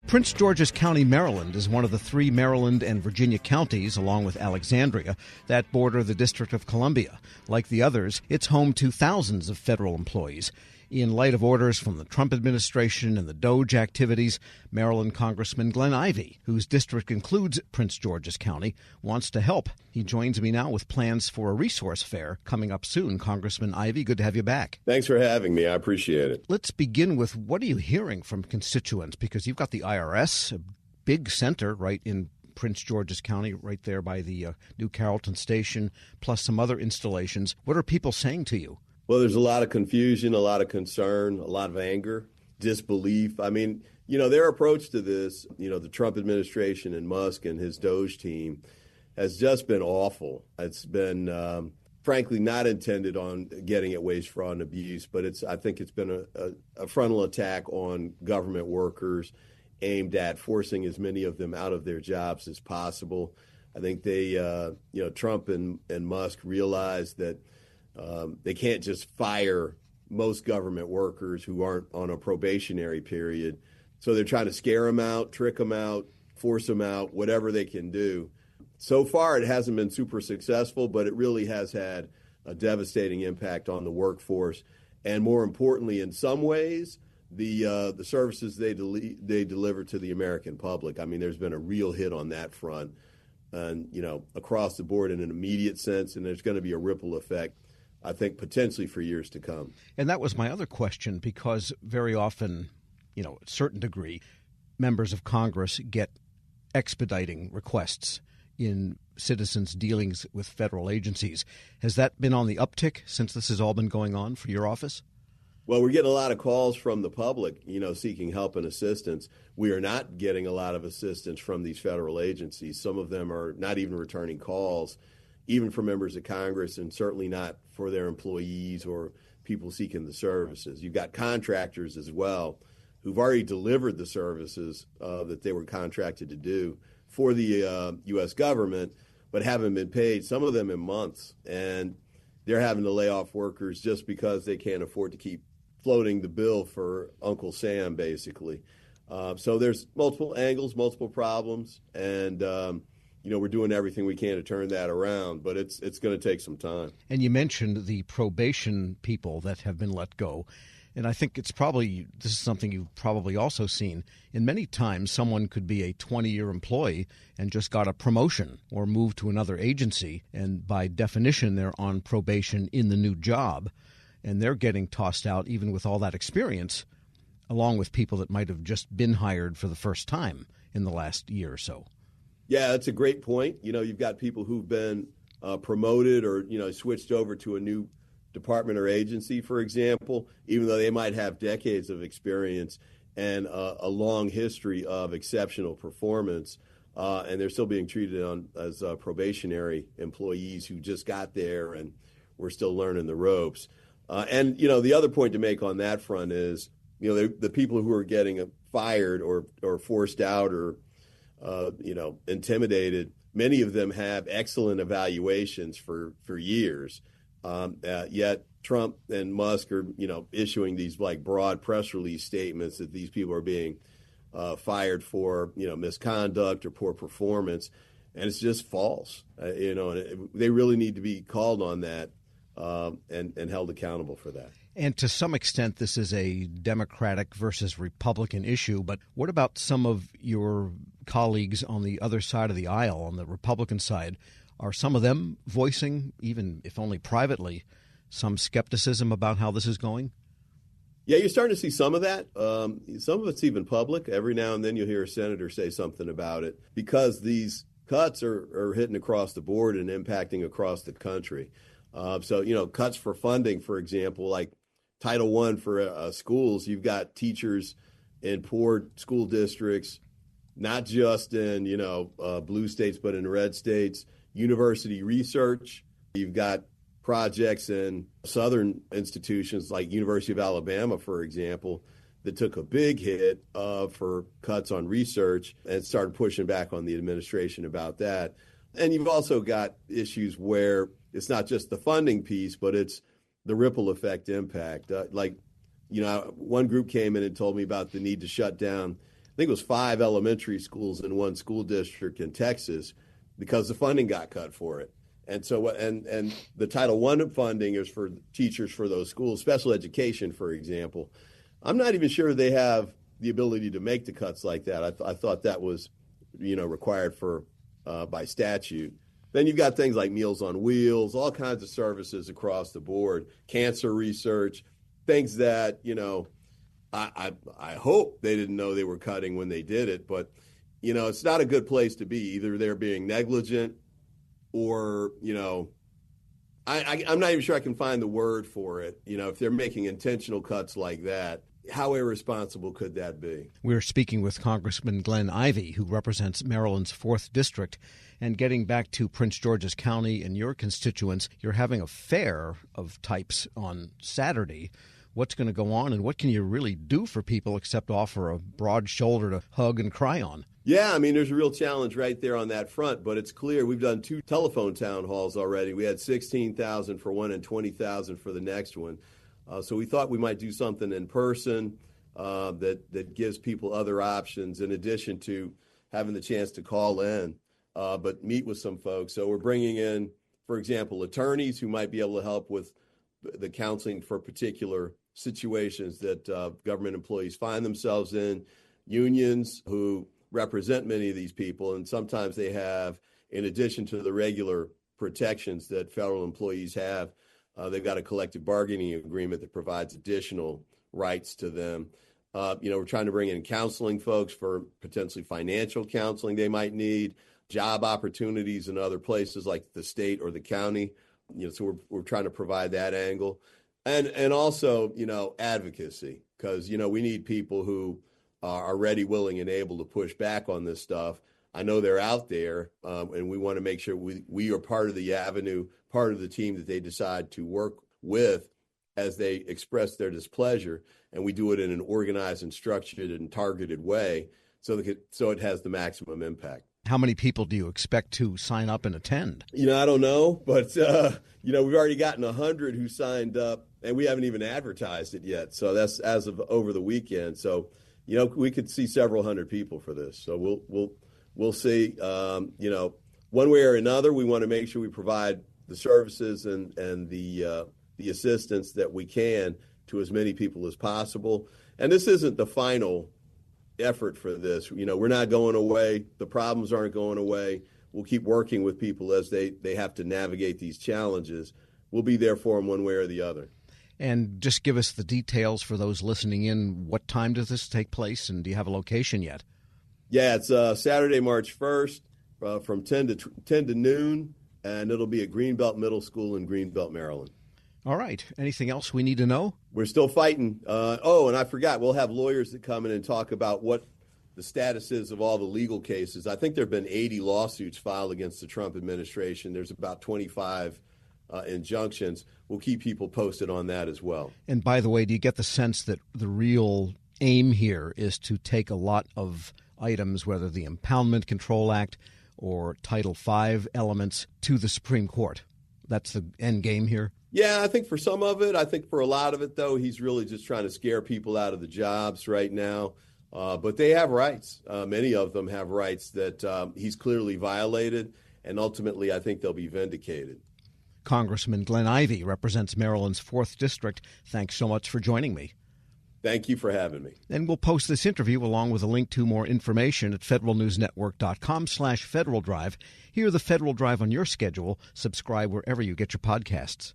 Prince George's County, Maryland, is one of the three Maryland and Virginia counties, along with Alexandria, that border the District of Columbia. Like the others, it's home to thousands of federal employees. In light of orders from the Trump administration and the DOGE activities, Maryland Congressman Glenn Ivey, whose district includes Prince George's County, wants to help. He joins me now with plans for a resource fair coming up soon. Congressman Ivey, good to have you back. Thanks for having me. I appreciate it. Let's begin with, what are you hearing from constituents? Because you've got the IRS, a big center right in Prince George's County, right there by the New Carrollton Station, plus some other installations. What are people saying to you? Well, there's a lot of confusion, a lot of concern, a lot of anger, disbelief. I mean, their approach to this, the Trump administration and Musk and his DOGE team has just been awful. It's been, frankly, not intended on getting at waste, fraud, and abuse, but I think it's been a frontal attack on government workers aimed at forcing as many of them out of their jobs as possible. I think Trump and Musk realized that they can't just fire most government workers who aren't on a probationary period. So they're trying to scare them out, trick them out, force them out, whatever they can do. So far, it hasn't been super successful, but it really has had a devastating impact on the workforce. And more importantly, in some ways, the services they deliver to the American public. I mean, there's been a real hit on that front, and across the board in an immediate sense, and there's going to be a ripple effect, I think, potentially for years to come. And that was my other question, because very often, a certain degree, members of Congress get expediting requests in citizens' dealings with federal agencies. Has that been on the uptick since this has all been going on for your office? Well, we're getting a lot of calls from the public, seeking help and assistance. We are not getting a lot of assistance from these federal agencies. Some of them are not even returning calls, even for members of Congress, and certainly not for their employees or people seeking the services. You've got contractors as well who've already delivered the services that they were contracted to do for the U.S. government, but haven't been paid, some of them in months. And they're having to lay off workers just because they can't afford to keep floating the bill for Uncle Sam, basically. So there's multiple angles, multiple problems, and we're doing everything we can to turn that around, but it's going to take some time. And you mentioned the probation people that have been let go. And I think this is something you've probably also seen. In many times, someone could be a 20-year employee and just got a promotion or moved to another agency. And by definition, they're on probation in the new job. And they're getting tossed out even with all that experience, along with people that might have just been hired for the first time in the last year or so. Yeah, that's a great point. You've got people who've been promoted or, switched over to a new department or agency, for example, even though they might have decades of experience and a long history of exceptional performance, and they're still being treated as probationary employees who just got there and we're still learning the ropes. And the other point to make on that front is, the people who are getting fired or forced out or intimidated, many of them have excellent evaluations for years. Yet Trump and Musk are, issuing these broad press release statements that these people are being fired for, misconduct or poor performance. And it's just false, and they really need to be called on that and held accountable for that. And to some extent, this is a Democratic versus Republican issue. But what about some of your colleagues on the other side of the aisle, on the Republican side? Are some of them voicing, even if only privately, some skepticism about how this is going? Yeah, you're starting to see some of that. Some of it's even public. Every now and then you'll hear a senator say something about it because these cuts are hitting across the board and impacting across the country. So, cuts for funding, for example, like Title I for schools, you've got teachers in poor school districts, not just in, blue states, but in red states. University research, you've got projects in southern institutions like University of Alabama, for example, that took a big hit for cuts on research and started pushing back on the administration about that. And you've also got issues where it's not just the funding piece, but it's the ripple effect impact. One group came in and told me about the need to shut down think it was 5 elementary schools in one school district in Texas because the funding got cut for it. And so, and the Title I funding is for teachers for those schools, special education, for example. I'm not even sure they have the ability to make the cuts like that. I thought that was, required for by statute. Then you've got things like Meals on Wheels, all kinds of services across the board, cancer research, things that, I hope they didn't know they were cutting when they did it, but, it's not a good place to be. Either they're being negligent or, I'm not even sure I can find the word for it. If they're making intentional cuts like that, how irresponsible could that be? We're speaking with Congressman Glenn Ivey, who represents Maryland's 4th District. And getting back to Prince George's County and your constituents, you're having a fair of types on Saturday. What's going to go on, and what can you really do for people except offer a broad shoulder to hug and cry on? Yeah, I mean, there's a real challenge right there on that front, but it's clear we've done 2 telephone town halls already. We had 16,000 for one and 20,000 for the next one. So we thought we might do something in person that gives people other options in addition to having the chance to call in, but meet with some folks. So we're bringing in, for example, attorneys who might be able to help with the counseling for particular situations that government employees find themselves in, unions who represent many of these people, and sometimes they have, in addition to the regular protections that federal employees have, they've got a collective bargaining agreement that provides additional rights to them. We're trying to bring in counseling folks for potentially financial counseling they might need, job opportunities in other places like the state or the county. So we're trying to provide that angle. And also, advocacy, because, we need people who are ready, willing, and able to push back on this stuff. I know they're out there, and we want to make sure we are part of the avenue, part of the team that they decide to work with as they express their displeasure, and we do it in an organized and structured and targeted way so it has the maximum impact. How many people do you expect to sign up and attend? I don't know, but, we've already gotten 100 who signed up, and we haven't even advertised it yet. So that's as of over the weekend. So, we could see several hundred people for this. So we'll see. One way or another, we want to make sure we provide the services and the assistance that we can to as many people as possible. And this isn't the final effort for this. We're not going away. The problems aren't going away. We'll keep working with people as they have to navigate these challenges. We'll be there for them one way or the other. And just give us the details for those listening in. What time does this take place, and do you have a location yet? Yeah, it's Saturday, March 1st from 10 to noon, and it'll be at Greenbelt Middle School in Greenbelt, Maryland. All right. Anything else we need to know? We're still fighting. And I forgot, we'll have lawyers that come in and talk about what the status is of all the legal cases. I think there have been 80 lawsuits filed against the Trump administration. There's about 25 injunctions. We'll keep people posted on that as well. And by the way, do you get the sense that the real aim here is to take a lot of items, whether the Impoundment Control Act or Title V elements, to the Supreme Court? That's the end game here? Yeah, I think for some of it. I think for a lot of it, though, he's really just trying to scare people out of the jobs right now. But they have rights. Many of them have rights that he's clearly violated, and ultimately I think they'll be vindicated. Congressman Glenn Ivey represents Maryland's 4th District. Thanks so much for joining me. Thank you for having me. And we'll post this interview along with a link to more information at federalnewsnetwork.com/Federal Drive. Hear the Federal Drive on your schedule. Subscribe wherever you get your podcasts.